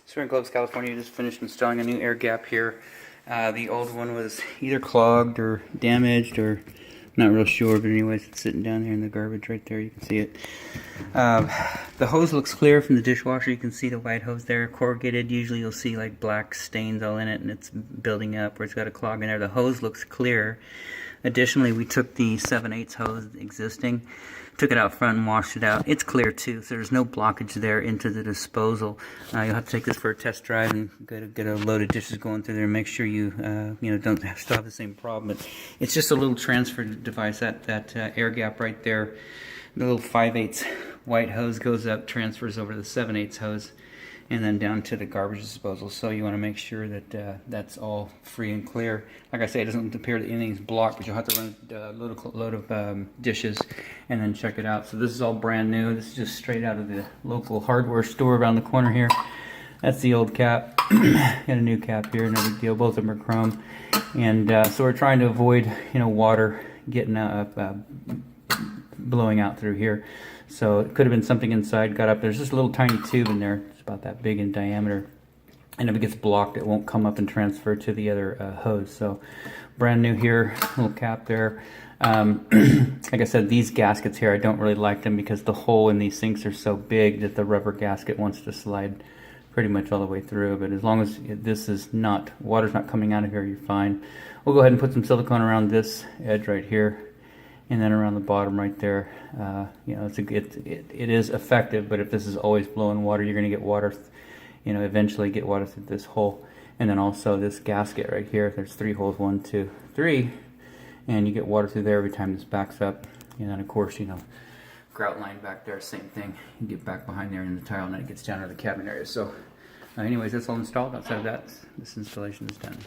So we're in Clovis, California. Just finished installing a new air gap here. The old one was either clogged or damaged, or not real sure, but anyways, it's sitting down here in the garbage right there. You can see it. The hose looks clear from the dishwasher. You can see the white hose there, corrugated. Usually you'll see like black stains all in it, and it's building up, or it's got a clog in there. The hose looks clear. Additionally, we took the 7/8 hose existing, took it out front and washed it out. It's clear too, so there's no blockage there into the disposal. You'll have to take this for a test drive and get a load of dishes going through there and make sure you don't still have the same problem. But it's just a little transfer device. That air gap right there, the little 5/8 white hose goes up, transfers over to the 7/8 hose, and then down to the garbage disposal. So you want to make sure that that's all free and clear. Like I say, it doesn't appear that anything's blocked, but you'll have to run a load of dishes and then check it out. So this is all brand new. This is just straight out of the local hardware store around the corner here. That's the old cap. Got a new cap here, no big deal. Both of them are chrome. And so we're trying to avoid water getting blowing out through here. So it could have been something inside, got up. There's just a little tiny tube in there. It's about that big in diameter. And if it gets blocked, it won't come up and transfer to the other hose. So brand new here, little cap there. Like I said, these gaskets here, I don't really like them because the hole in these sinks are so big that the rubber gasket wants to slide pretty much all the way through. But as long as this is not, water's not coming out of here, you're fine. We'll go ahead and put some silicone around this edge right here, and then around the bottom right there. It is effective, but if this is always blowing water, you're going to get water, eventually get water through this hole. And then also this gasket right here, there's 3 holes, 1, 2, 3, and you get water through there every time this backs up. And then of course, grout line back there, same thing. You get back behind there in the tile, and then it gets down to the cabinet area. So anyways, that's all installed. Outside of that, this installation is done.